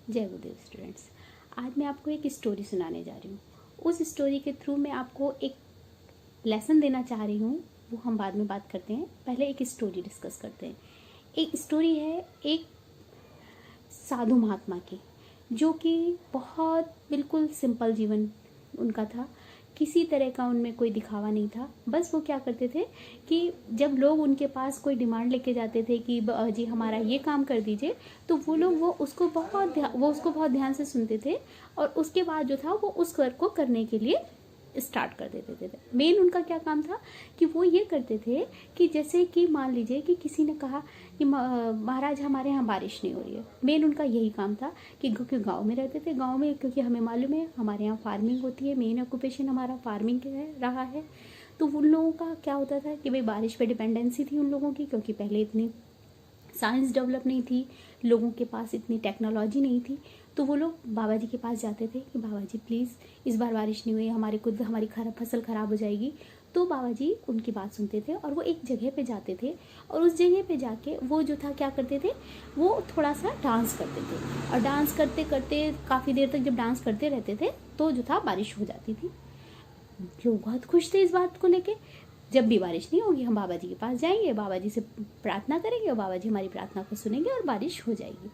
जय गुरुदेव स्टूडेंट्स। आज मैं आपको एक स्टोरी सुनाने जा रही हूँ। उस स्टोरी के थ्रू मैं आपको एक लेसन देना चाह रही हूँ, वो हम बाद में बात करते हैं। पहले एक स्टोरी डिस्कस करते हैं। एक स्टोरी है एक साधु महात्मा की, जो कि बहुत बिल्कुल सिंपल जीवन उनका था। किसी तरह का उनमें कोई दिखावा नहीं था। बस वो क्या करते थे कि जब लोग उनके पास कोई डिमांड लेके जाते थे कि जी हमारा ये काम कर दीजिए, तो वो लोग वो उसको बहुत ध्यान से सुनते थे और उसके बाद जो था वो उस वर्क को करने के लिए स्टार्ट कर देते थे। मेन उनका क्या काम था कि वो ये करते थे कि जैसे कि मान लीजिए कि किसी ने कहा कि महाराज हमारे यहाँ बारिश नहीं हो रही है। मेन उनका यही काम था कि क्योंकि गांव में रहते थे, गांव में क्योंकि हमें मालूम है हमारे यहाँ फार्मिंग होती है, मेन ऑक्यूपेशन हमारा फार्मिंग रहा है। तो उन लोगों का क्या होता था कि भाई बारिश पे डिपेंडेंसी थी उन लोगों की, क्योंकि पहले इतनी साइंस डेवलप नहीं थी, लोगों के पास इतनी टेक्नोलॉजी नहीं थी। तो वो लोग बाबा जी के पास जाते थे कि बाबा जी प्लीज़ इस बार बारिश नहीं हुई, हमारी फसल ख़राब हो जाएगी। तो बाबा जी उनकी बात सुनते थे और वो एक जगह पे जाते थे और उस जगह पे जाके वो जो था क्या करते थे, वो थोड़ा सा डांस करते थे। और डांस करते करते काफ़ी देर तक जब डांस करते रहते थे तो जो था बारिश हो जाती थी। लोग बहुत खुश थे इस बात को लेके। जब भी बारिश नहीं होगी हम बाबा जी के पास जाएंगे, बाबा जी से प्रार्थना करेंगे और बाबा जी हमारी प्रार्थना को सुनेंगे और बारिश हो जाएगी।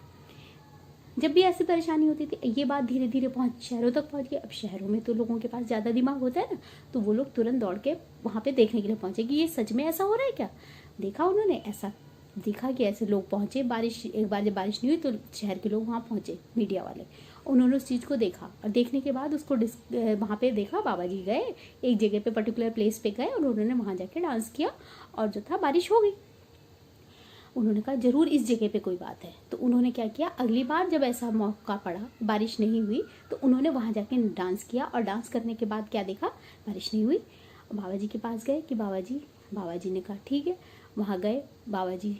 जब भी ऐसी परेशानी होती थी, ये बात धीरे धीरे शहरों तक पहुंच गई। अब शहरों में तो लोगों के पास ज़्यादा दिमाग होता है ना, तो वो लोग तुरंत दौड़ के वहाँ पे देखने के लिए पहुंचे कि ये सच में ऐसा हो रहा है क्या। देखा उन्होंने, ऐसा देखा कि ऐसे लोग पहुंचे। एक बार जब बारिश नहीं हुई तो शहर के लोग वहाँ पहुंचे, मीडिया वाले। उन्होंने उस चीज़ को देखा और देखने के बाद उसको वहाँ पे देखा। बाबा जी गए एक जगह पे, पर्टिकुलर प्लेस पे गए और उन्होंने वहाँ जाके डांस किया और जो था बारिश हो गई। उन्होंने कहा जरूर इस जगह पे कोई बात है। तो उन्होंने क्या किया, अगली बार जब ऐसा मौका पड़ा, बारिश नहीं हुई, तो उन्होंने वहाँ जाके डांस किया और डांस करने के बाद क्या देखा, बारिश नहीं हुई। बाबा जी के पास गए कि बाबा जी ने कहा ठीक है। वहाँ गए, बाबा जी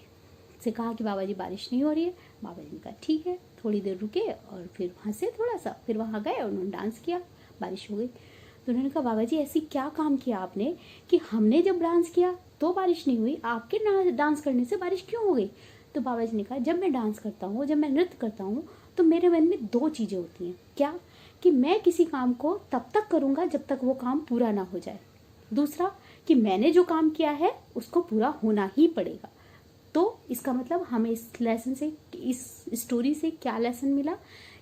से कहा कि बाबा जी बारिश नहीं हो रही है। बाबा जी ने कहा ठीक है। थोड़ी देर रुके और फिर वहाँ से थोड़ा सा फिर वहाँ गए और उन्होंने डांस किया, बारिश हो गई। तो उन्होंने कहा बाबा जी ऐसी क्या काम किया आपने कि हमने जब डांस किया तो बारिश नहीं हुई, आपके डांस करने से बारिश क्यों हो गई। तो बाबा जी ने कहा जब मैं डांस करता हूँ, जब मैं नृत्य करता हूँ, तो मेरे मन में दो चीज़ें होती हैं। क्या कि मैं किसी काम को तब तक करूँगा जब तक वो काम पूरा ना हो जाए। दूसरा कि मैंने जो काम किया है उसको पूरा होना ही पड़ेगा। तो इसका मतलब हमें इस लेसन से, इस स्टोरी से क्या लेसन मिला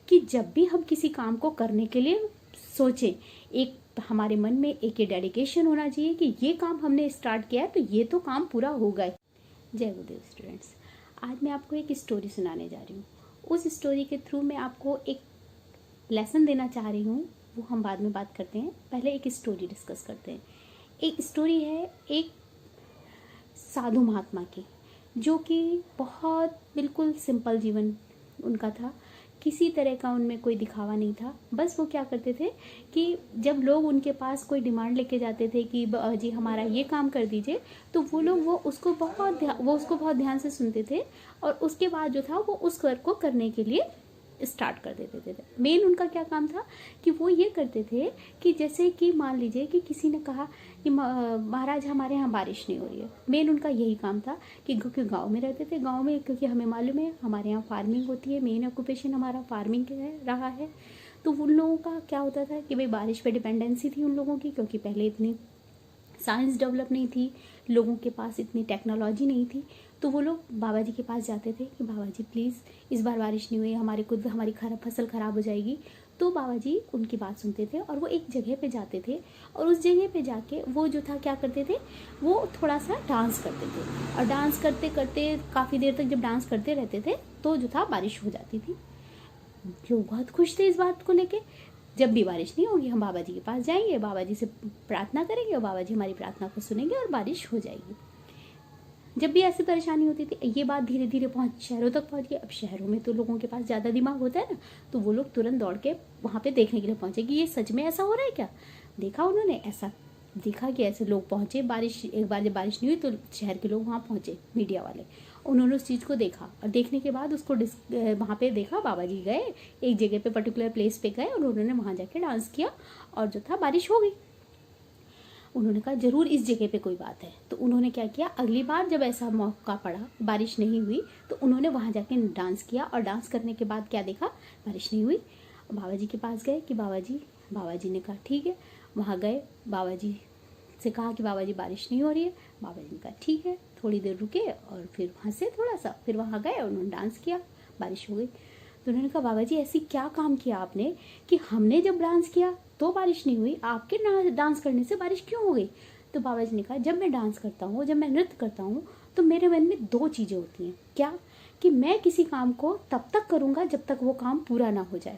कि जब भी हम किसी काम को करने के लिए सोचें, एक हमारे मन में एक ये डेडिकेशन होना चाहिए कि ये काम हमने स्टार्ट किया है तो ये तो काम पूरा होगा ही। जय गुरुदेव स्टूडेंट्स। आज मैं आपको एक स्टोरी सुनाने जा रही हूँ। उस स्टोरी के थ्रू मैं आपको एक लेसन देना चाह रही हूँ, वो हम बाद में बात करते हैं। पहले एक स्टोरी डिस्कस करते हैं। एक स्टोरी है एक साधु महात्मा की, जो कि बहुत बिल्कुल सिंपल जीवन उनका था। किसी तरह का उनमें कोई दिखावा नहीं था। बस वो क्या करते थे कि जब लोग उनके पास कोई डिमांड लेके जाते थे कि जी हमारा ये काम कर दीजिए, तो वो लोग वो उसको बहुत ध्यान से सुनते थे और उसके बाद जो था वो उस वर्क को करने के लिए स्टार्ट कर देते थे। मेन उनका क्या काम था कि वो ये करते थे कि जैसे कि मान लीजिए कि किसी ने कहा कि महाराज हमारे यहाँ बारिश नहीं हो रही है। मेन उनका यही काम था कि क्योंकि गांव में रहते थे, गांव में क्योंकि हमें मालूम है हमारे यहाँ फार्मिंग होती है, मेन ऑक्यूपेशन हमारा फार्मिंग रहा है। तो उन लोगों का क्या होता था कि भाई बारिश पे डिपेंडेंसी थी उन लोगों की, क्योंकि पहले इतनी साइंस डेवलप नहीं थी, लोगों के पास इतनी टेक्नोलॉजी नहीं थी। तो वो लोग बाबा जी के पास जाते थे कि बाबा जी प्लीज़ इस बार बारिश नहीं हुई, हमारी फसल ख़राब हो जाएगी। तो बाबा जी उनकी बात सुनते थे और वो एक जगह पे जाते थे और उस जगह पे जाके वो जो था क्या करते थे, वो थोड़ा सा डांस करते थे। और डांस करते करते काफ़ी देर तक जब डांस करते रहते थे तो जो था बारिश हो जाती थी। लोग बहुत खुश थे इस बात को लेके। जब भी बारिश नहीं होगी हम बाबा जी के पास जाएंगे, बाबा जी से प्रार्थना करेंगे और बाबा जी हमारी प्रार्थना को सुनेंगे और बारिश हो जाएगी। जब भी ऐसी परेशानी होती थी, ये बात धीरे धीरे शहरों तक पहुंच गई। अब शहरों में तो लोगों के पास ज़्यादा दिमाग होता है ना, तो वो लोग तुरंत दौड़ के वहाँ पे देखने के लिए पहुंचे कि ये सच में ऐसा हो रहा है क्या। देखा उन्होंने, ऐसा देखा कि ऐसे लोग पहुंचे। एक बार जब बारिश नहीं हुई तो शहर के लोग वहाँ पहुंचे, मीडिया वाले। उन्होंने उस चीज़ को देखा और देखने के बाद उसको वहाँ पे देखा। बाबा जी गए एक जगह पे, पर्टिकुलर प्लेस पे गए और उन्होंने वहाँ जाके डांस किया और जो था बारिश हो गई। उन्होंने कहा ज़रूर इस जगह पे कोई बात है। तो उन्होंने क्या किया, अगली बार जब ऐसा मौका पड़ा, बारिश नहीं हुई, तो उन्होंने वहाँ जाके डांस किया और डांस करने के बाद क्या देखा, बारिश नहीं हुई। बाबा जी के पास गए कि बाबा जी ने कहा ठीक है। वहाँ गए, बाबा जी से कहा कि बाबा जी बारिश नहीं हो रही है। बाबा जी ने कहा ठीक है। थोड़ी देर रुके और फिर हंसे थोड़ा सा, फिर वहाँ गए और उन्होंने डांस किया, बारिश हो गई। तो उन्होंने कहा बाबा जी ऐसी क्या काम किया आपने कि हमने जब डांस किया तो बारिश नहीं हुई, आपके डांस करने से बारिश क्यों हो गई। तो बाबा जी ने कहा जब मैं डांस करता हूँ, जब मैं नृत्य करता हूँ, तो मेरे मन में दो चीज़ें होती हैं। क्या, कि मैं किसी काम को तब तक करूँगा जब तक वो काम पूरा ना हो जाए।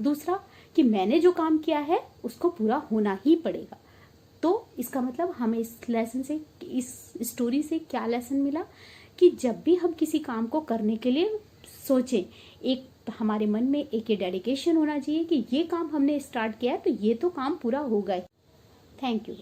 दूसरा, कि मैंने जो काम किया है उसको पूरा होना ही पड़ेगा। तो इसका मतलब हमें इस लेसन से, इस स्टोरी से क्या लेसन मिला, कि जब भी हम किसी काम को करने के लिए सोचें, एक हमारे मन में एक ये डेडिकेशन होना चाहिए कि ये काम हमने स्टार्ट किया है तो ये तो काम पूरा होगा ही। Thank you.